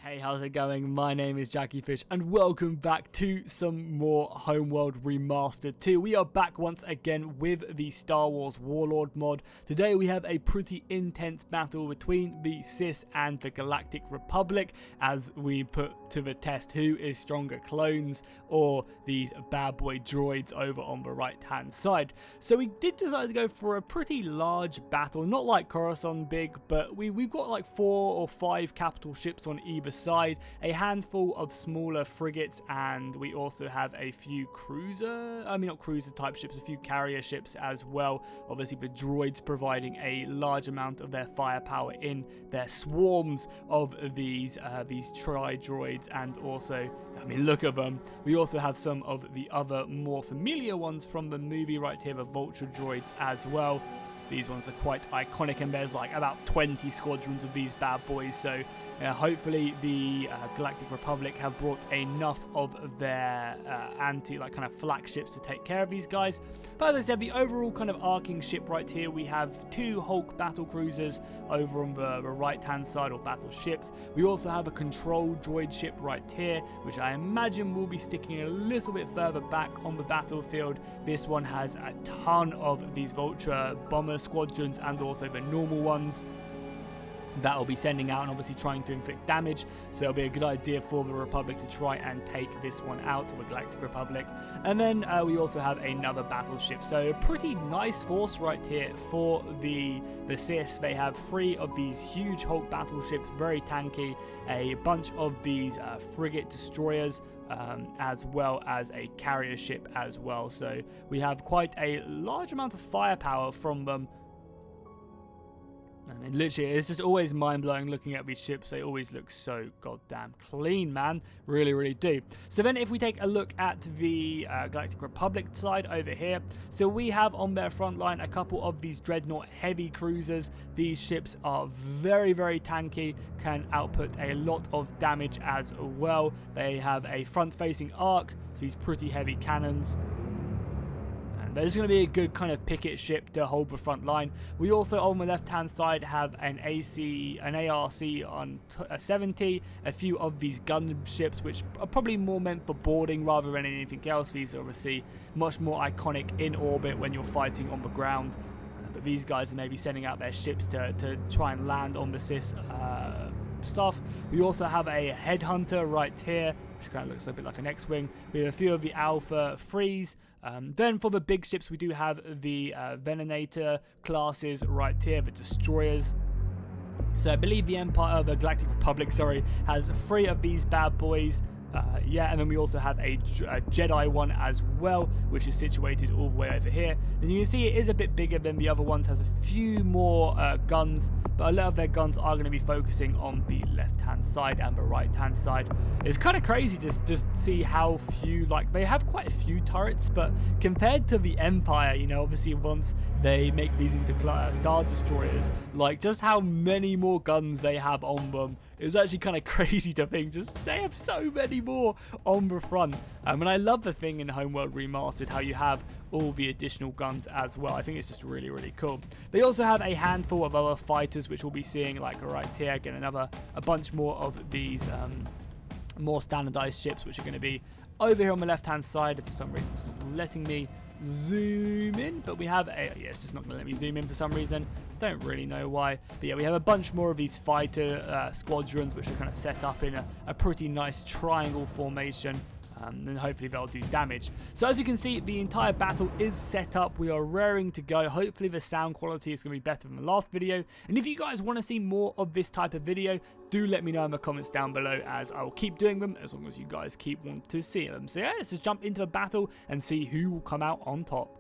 Hey, how's it going? My name is jackiefishhh and welcome back to some more Homeworld Remastered 2. We are back once again with the Star Wars Warlord mod. Today we have a pretty intense battle between the Sis and the Galactic Republic as we put to the test who is stronger, clones or these bad boy droids over on the right hand side. So we did decide to go for a pretty large battle, not like Coruscant big, but we've got like 4 or 5 capital ships on either side, a handful of smaller frigates, and we also have a few not cruiser type ships, a few carrier ships as well. Obviously the droids providing a large amount of their firepower in their swarms of these tri-droids, and also, I mean, look at them. We also have some of the other more familiar ones from the movie right here, the vulture droids as well. These ones are quite iconic, and there's like about 20 squadrons of these bad boys, so hopefully the Galactic Republic have brought enough of their kind of flak ships to take care of these guys. But as I said, the overall kind of arcing ship right here, we have 2 Hulk battle cruisers over on the right hand side, or battleships. We also have a control droid ship right here, which I imagine will be sticking a little bit further back on the battlefield. This one has a ton of these vulture bomber squadrons and also the normal ones that will be sending out and obviously trying to inflict damage, so it'll be a good idea for the Republic to try and take this one out, the Galactic Republic. And then we also have another battleship, so a pretty nice force right here for the Sis. They have 3 of these huge Hulk battleships, very tanky, a bunch of these frigate destroyers, as well as a carrier ship as well, so we have quite a large amount of firepower from them. And it's just always mind-blowing looking at these ships. They always look so goddamn clean, man. Really, really do. So then if we take a look at the Galactic Republic side over here, so we have on their front line a couple of these Dreadnought heavy cruisers. These ships are very, very tanky, can output a lot of damage as well. They have a front-facing arc, these pretty heavy cannons. There's going to be a good kind of picket ship to hold the front line. We also on the left hand side have an ARC on 70, a few of these gun ships which are probably more meant for boarding rather than anything else. These are obviously much more iconic in orbit when you're fighting on the ground. But these guys are maybe sending out their ships to try and land on the Sis stuff. We also have a headhunter right here, which kind of looks a bit like an X-Wing. We have a few of the Alpha 3s. Then for the big ships, we do have the Venator classes right here, the destroyers. So I believe the Galactic Republic, has 3 of these bad boys. And then we also have a Jedi one as well, which is situated all the way over here. And you can see it is a bit bigger than the other ones, has a few more guns, but a lot of their guns are going to be focusing on the left-hand side and the right-hand side. It's kind of crazy to just see how few, they have quite a few turrets, but compared to the Empire, obviously once they make these into Star Destroyers, just how many more guns they have on them is actually kind of crazy to think. Just they have so many more on the front. And I love the thing in Homeworld Remastered how you have all the additional guns as well. I think it's just really, really cool. They also have a handful of other fighters, which we'll be seeing right here. Again, a bunch more of these more standardized ships, which are going to be over here on the left hand side. For some reason it's not letting me zoom in, but we have it's just not going to let me zoom in for some reason. Don't really know why, but yeah, we have a bunch more of these fighter squadrons, which are kind of set up in a pretty nice triangle formation. And hopefully they'll do damage. So as you can see, the entire battle is set up. We are raring to go. Hopefully the sound quality is going to be better than the last video. And if you guys want to see more of this type of video, do let me know in the comments down below, as I will keep doing them as long as you guys keep wanting to see them. So yeah, let's just jump into the battle and see who will come out on top.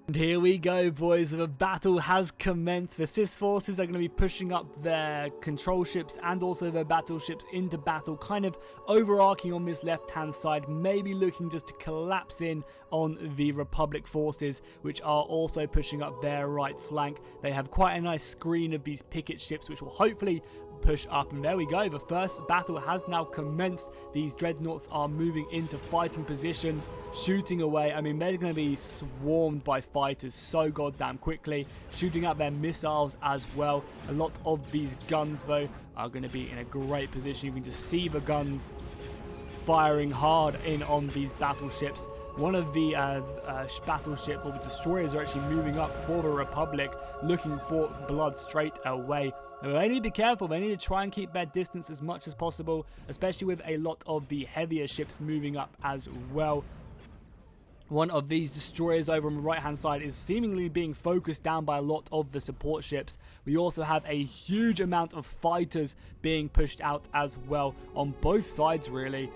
And here we go, boys. The battle has commenced. The Sis forces are going to be pushing up their control ships and also their battleships into battle, kind of overarching on this left-hand side, maybe looking just to collapse in on the Republic forces, which are also pushing up their right flank. They have quite a nice screen of these picket ships, which will hopefully push up, and there we go. The first battle has now commenced. These dreadnoughts are moving into fighting positions, shooting away. I mean, they're going to be swarmed by fighters so goddamn quickly, shooting out their missiles as well. A lot of these guns though are going to be in a great position. You can just see the guns firing hard in on these battleships. One of the battleship or the destroyers are actually moving up for the Republic, looking for blood straight away. Now, they need to be careful. They need to try and keep their distance as much as possible, especially with a lot of the heavier ships moving up as well. One of these destroyers over on the right hand side is seemingly being focused down by a lot of the support ships. We also have a huge amount of fighters being pushed out as well on both sides, really,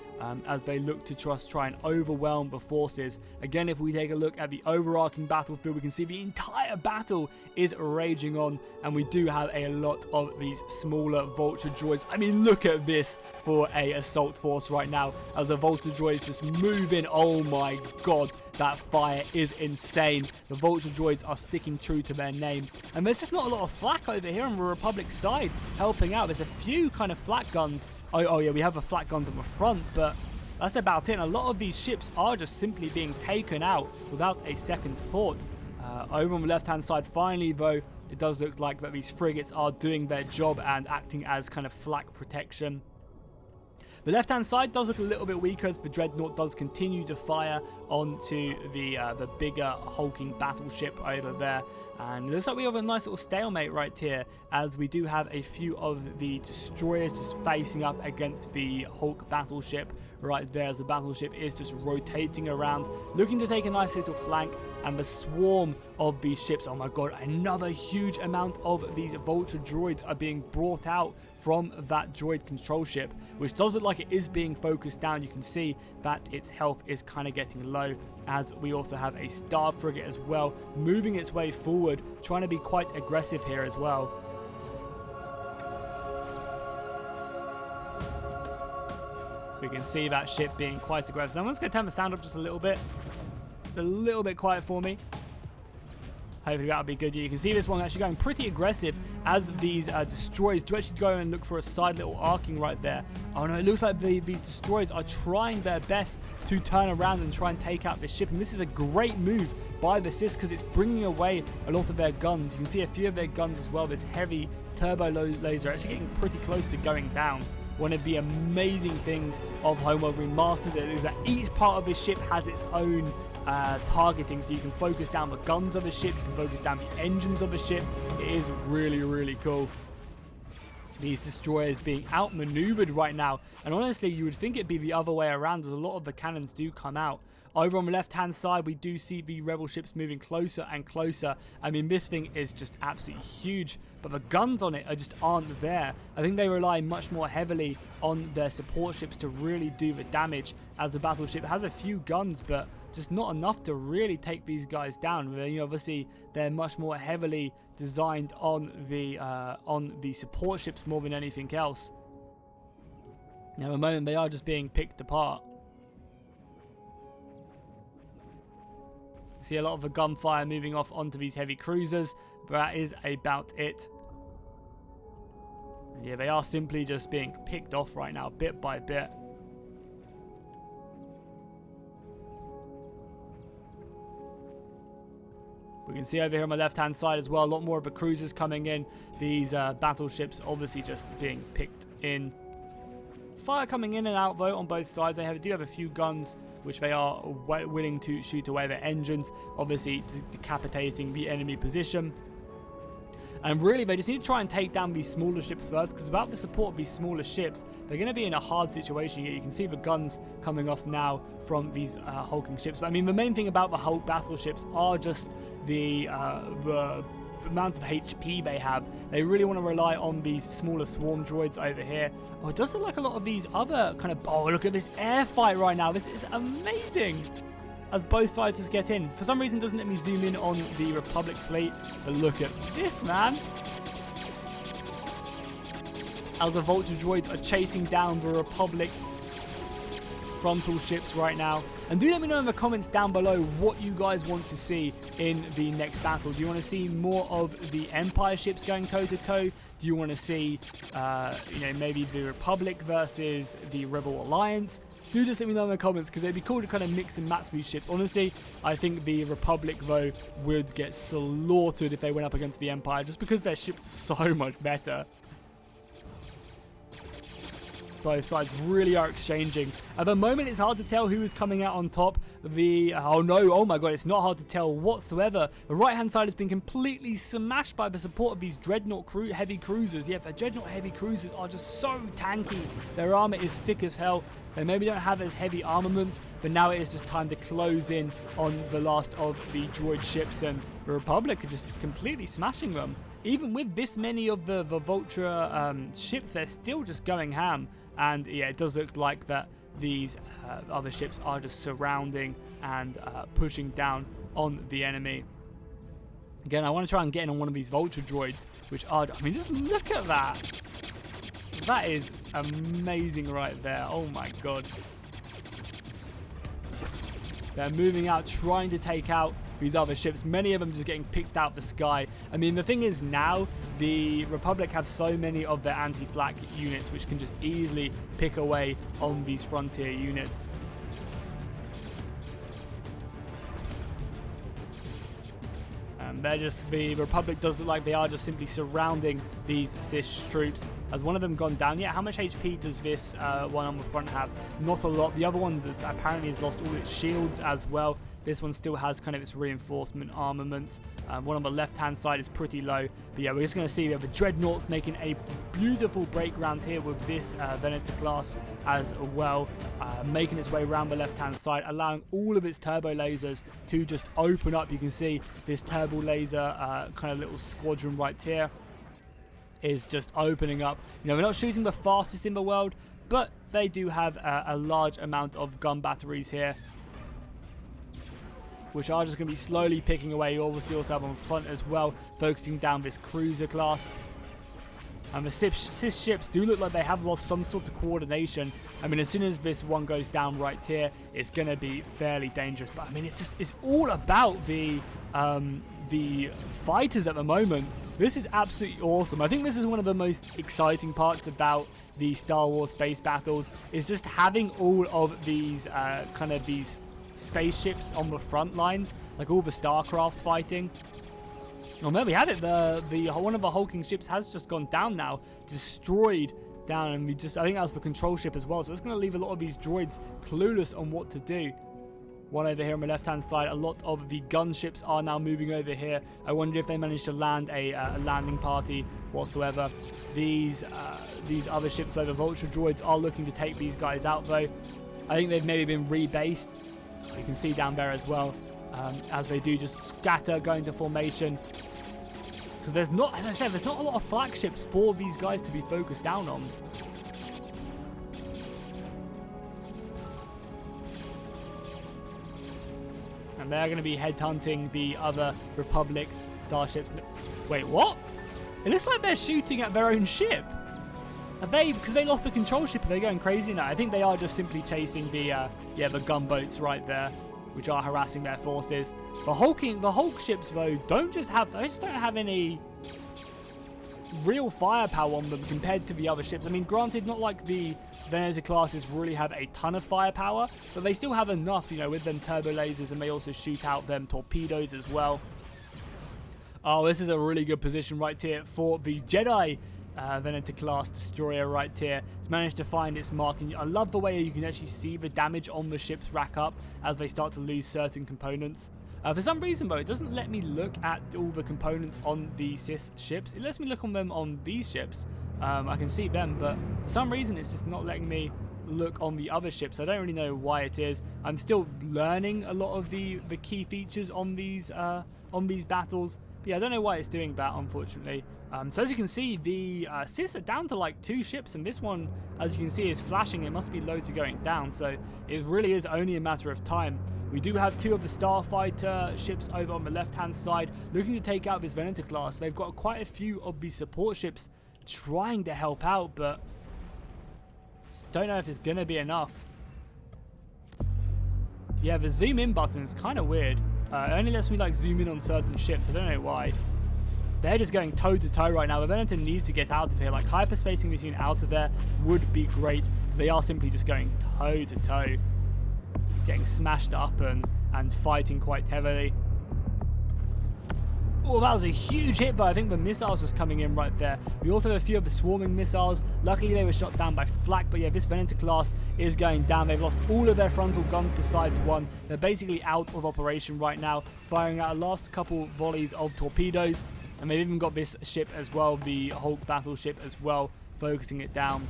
as they look to try and overwhelm the forces. Again, if we take a look at the overarching battlefield, we can see the entire battle is raging on, and we do have a lot of these smaller vulture droids. I mean, look at this for a assault force right now as the vulture droids just move in. Oh my god, that fire is insane. The vulture droids are sticking true to their name, and there's just not a lot of flak over here on the Republic side helping out. There's a few kind of flak guns. Oh yeah, we have the flak guns on the front, but that's about it. And a lot of these ships are just simply being taken out without a second thought. Over on the left hand side, finally though, it does look like that these frigates are doing their job and acting as kind of flak protection. The left-hand side does look a little bit weaker as the Dreadnought does continue to fire onto the bigger hulking battleship over there. And it looks like we have a nice little stalemate right here, as we do have a few of the destroyers just facing up against the Hulk battleship right there, as the battleship is just rotating around, looking to take a nice little flank. And the swarm of these ships, oh my god, another huge amount of these vulture droids are being brought out from that droid control ship, which does look like it is being focused down. You can see that its health is kind of getting low, as we also have a star frigate as well moving its way forward, trying to be quite aggressive here as well. We can see that ship being quite aggressive. I'm just going to turn the sound up just a little bit. It's a little bit quiet for me. Hopefully that'll be good. You can see this one actually going pretty aggressive as these destroyers do actually go and look for a side little arcing right there. Oh no, it looks like these destroyers are trying their best to turn around and try and take out this ship. And this is a great move by the Sis because it's bringing away a lot of their guns. You can see a few of their guns as well. This heavy turbo laser actually getting pretty close to going down. One of the amazing things of Homeworld Remastered is that each part of the ship has its own targeting, so you can focus down the guns of the ship, you can focus down the engines of the ship. It is really, really cool. These destroyers being outmaneuvered right now, and honestly you would think it'd be the other way around, as a lot of the cannons do come out. Over on the left hand side we do see the rebel ships moving closer and closer. I mean, this thing is just absolutely huge, but the guns on it just aren't there. I think they rely much more heavily on their support ships to really do the damage, as the battleship has a few guns but just not enough to really take these guys down. You know, obviously they're much more heavily designed on the support ships more than anything else. Now at the moment they are just being picked apart. See a lot of the gunfire moving off onto these heavy cruisers, but that is about it. Yeah, they are simply just being picked off right now, bit by bit. We can see over here on the left hand side as well, a lot more of the cruisers coming in. These battleships obviously just being picked in. Fire coming in and out though on both sides. They do have a few guns which they are willing to shoot away their engines, obviously decapitating the enemy position. And really they just need to try and take down these smaller ships first, because without the support of these smaller ships they're going to be in a hard situation here. You can see the guns coming off now from these hulking ships, but I mean the main thing about the Hulk battleships are just the amount of HP they have. They really want to rely on these smaller swarm droids over here. Oh, it does look like a lot of these other kind of... Oh, look at this air fight right now. This is amazing. As both sides just get in. For some reason, it doesn't let me zoom in on the Republic fleet. But look at this, man. As the vulture droids are chasing down the Republic frontal ships right now. And do let me know in the comments down below what you guys want to see in the next battle. Do you want to see more of the Empire ships going toe-to-toe? Do you want to see, you know, maybe the Republic versus the Rebel Alliance? Do just let me know in the comments, because it'd be cool to kind of mix and match these ships. Honestly, I think the Republic, though, would get slaughtered if they went up against the Empire, just because their ships are so much better. both sides really are exchanging. At the moment, it's hard to tell who is coming out on top. Oh no, oh my god, it's not hard to tell whatsoever. The right-hand side has been completely smashed by the support of these Dreadnought heavy cruisers. Yeah, the Dreadnought heavy cruisers are just so tanky. Their armor is thick as hell. They maybe don't have as heavy armaments, but now it is just time to close in on the last of the droid ships, and the Republic are just completely smashing them. Even with this many of the Vulture ships, they're still just going ham. And yeah, it does look like that these other ships are just surrounding and pushing down on the enemy. Again, I want to try and get in on one of these Vulture droids, which are, I mean, just look at that. That is amazing right there. Oh my god. They're moving out, trying to take out these other ships. Many of them just getting picked out the sky. I mean, the thing is now, the Republic have so many of their anti-flak units which can just easily pick away on these frontier units. The Republic does look like they are just simply surrounding these Cis troops. Has one of them gone down yet? How much HP does this one on the front have? Not a lot. The other one apparently has lost all its shields as well. This one still has kind of its reinforcement armaments. One on the left-hand side is pretty low. But yeah, we're just going to see we have the Dreadnoughts making a beautiful break round here with this Venator class as well. Making its way around the left-hand side, allowing all of its turbo lasers to just open up. You can see this turbo laser kind of little squadron right here is just opening up. You know, they're not shooting the fastest in the world, but they do have a large amount of gun batteries here, which are just going to be slowly picking away. You obviously also have on front as well, focusing down this cruiser class. And the Cis ships do look like they have lost some sort of coordination. I mean, as soon as this one goes down right here, it's going to be fairly dangerous. But I mean, it's all about the fighters at the moment. This is absolutely awesome. I think this is one of the most exciting parts about the Star Wars space battles, is just having all of these kind of these spaceships on the front lines, like all the Starcraft fighting. Well, there we have it. One of the hulking ships has just gone down now, destroyed down, and I think that was the control ship as well. So it's going to leave a lot of these droids clueless on what to do. One over here on the left-hand side. A lot of the gunships are now moving over here. I wonder if they managed to land a landing party whatsoever. These other ships, though, the Vulture droids, are looking to take these guys out, though. I think they've maybe been rebased. You can see down there as well, as they do just scatter, go into formation. Because there's not, as I said, there's not a lot of flagships for these guys to be focused down on. And they're going to be headhunting the other Republic starships. Wait, what? It looks like they're shooting at their own ship. Are they, because they lost the control ship, are they going crazy now? I think they are just simply chasing the gunboats right there, which are harassing their forces. The Hulk ships, though, they just don't have any real firepower on them compared to the other ships. I mean, granted, not like the Venator classes really have a ton of firepower, but they still have enough, you know, with them turbo lasers, and they also shoot out them torpedoes as well. Oh, this is a really good position right here for the Jedi Venator class destroyer right here. It's managed to find its mark, and I love the way you can actually see the damage on the ships rack up as they start to lose certain components. For some reason, though, it doesn't let me look at all the components on the Cis ships. It lets me look on them on these ships. I can see them, but for some reason it's just not letting me look on the other ships. I don't really know why it is. I'm still learning a lot of the key features on these battles. But yeah, I don't know why it's doing that, unfortunately. So as you can see, the Cis are down to like 2 ships, and this one, as you can see, is flashing. It must be low to going down, so it really is only a matter of time. We do have 2 of the Starfighter ships over on the left-hand side looking to take out this Venator class. They've got quite a few of these support ships trying to help out, but just don't know if it's going to be enough. Yeah, the zoom in button is kind of weird. It only lets me like zoom in on certain ships. I don't know why. They're just going toe-to-toe right now. The Venator needs to get out of here. Like, hyperspacing this unit out of there would be great. They are simply just going toe-to-toe. Getting smashed up and fighting quite heavily. Oh, that was a huge hit, but I think the missiles just coming in right there. We also have a few of the swarming missiles. Luckily, they were shot down by flak, but yeah, this Venator class is going down. They've lost all of their frontal guns besides one. They're basically out of operation right now, firing out a last couple volleys of torpedoes. And they've even got this ship as well, the Hulk battleship as well, focusing it down.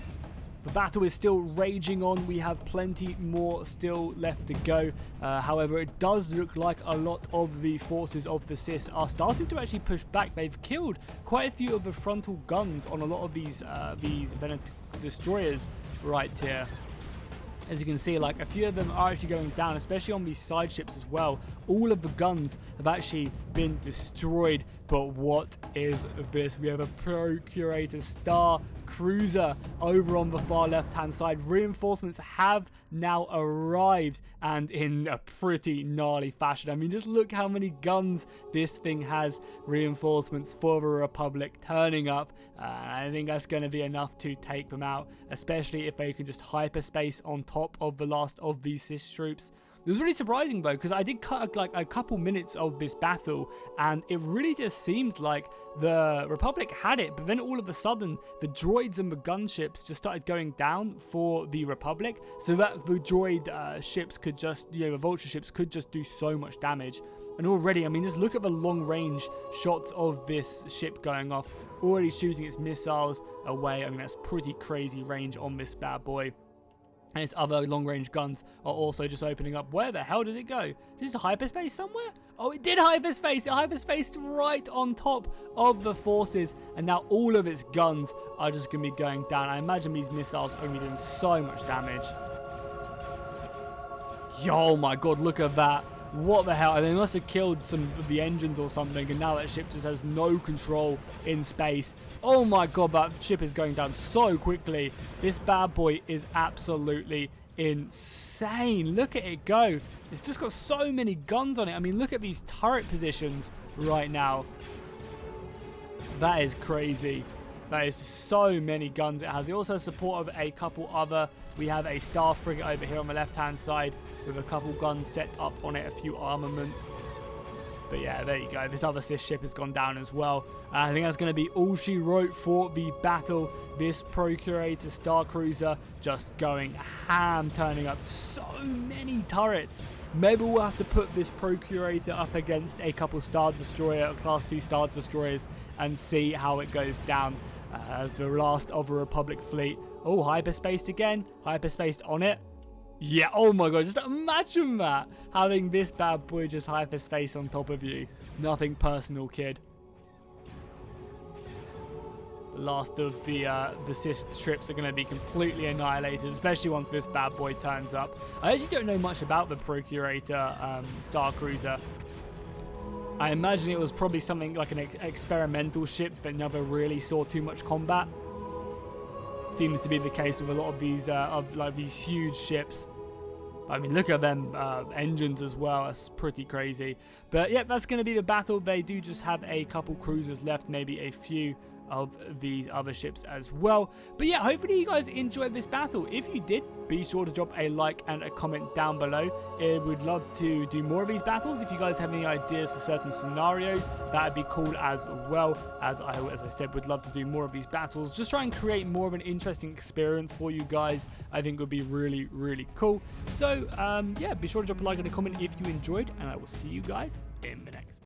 The battle is still raging on. We have plenty more still left to go. However, it does look like a lot of the forces of the Cis are starting to actually push back. They've killed quite a few of the frontal guns on a lot of these Venator destroyers right here. As you can see, like a few of them are actually going down, especially on these side ships as well. All of the guns have actually been destroyed. But what is this? We have a Procurator Star Cruiser over on the far left-hand side. Reinforcements have now arrived, and in a pretty gnarly fashion. I mean, just look how many guns this thing has. Reinforcements for the Republic turning up. I think that's going to be enough to take them out, especially if they can just hyperspace on top of the last of these Cis troops. It was really surprising though, because I did cut like a couple minutes of this battle, and it really just seemed like the Republic had it, but then all of a sudden the droids and the gunships just started going down for the Republic, so that the droid ships could just, the vulture ships could just do so much damage. And already, I mean, just look at the long range shots of this ship going off, already shooting its missiles away. I mean, that's pretty crazy range on this bad boy. And its other long-range guns are also just opening up. Where the hell did it go? Did it hyperspace somewhere? Oh, it did hyperspace. It hyperspaced right on top of the forces. And now all of its guns are just going to be going down. I imagine these missiles are going to be doing so much damage. Oh my god, look at that. What the hell? And they must have killed some of the engines or something, and now that ship just has no control in space. Oh my god, that ship is going down so quickly. This bad boy is absolutely insane. Look at it go. It's just got so many guns on it. I mean, look at these turret positions right now. That is crazy. That is so many guns it has. It also has support of a couple other. We have a Star Frigate over here on the left-hand side with a couple guns set up on it, a few armaments. But yeah, there you go. This other Cis ship has gone down as well. I think that's going to be all she wrote for the battle. This Procurator Star Cruiser just going ham, turning up so many turrets. Maybe we'll have to put this Procurator up against a couple Star Destroyer, Class 2 Star Destroyers, and see how it goes down. As the last of a Republic fleet. Oh, hyperspaced again. Hyperspaced on it. Yeah, oh my god, just imagine that. Having this bad boy just hyperspace on top of you. Nothing personal, kid. The last of the Cis strips are going to be completely annihilated, especially once this bad boy turns up. I actually don't know much about the Procurator Star Cruiser. I imagine it was probably something like an experimental ship that never really saw too much combat. Seems to be the case with a lot of these huge ships. I mean, look at them engines as well. That's pretty crazy. But yeah, that's going to be the battle. They do just have a couple cruisers left, maybe a few of these other ships as well. But yeah, hopefully you guys enjoyed this battle. If you did, be sure to drop a like and a comment down below. We'd love to do more of these battles. If you guys have any ideas for certain scenarios, that'd be cool as well. As I said, would love to do more of these battles. Just try and create more of an interesting experience for you guys. I think would be really, really cool. So yeah, be sure to drop a like and a comment if you enjoyed, and I will see you guys in the next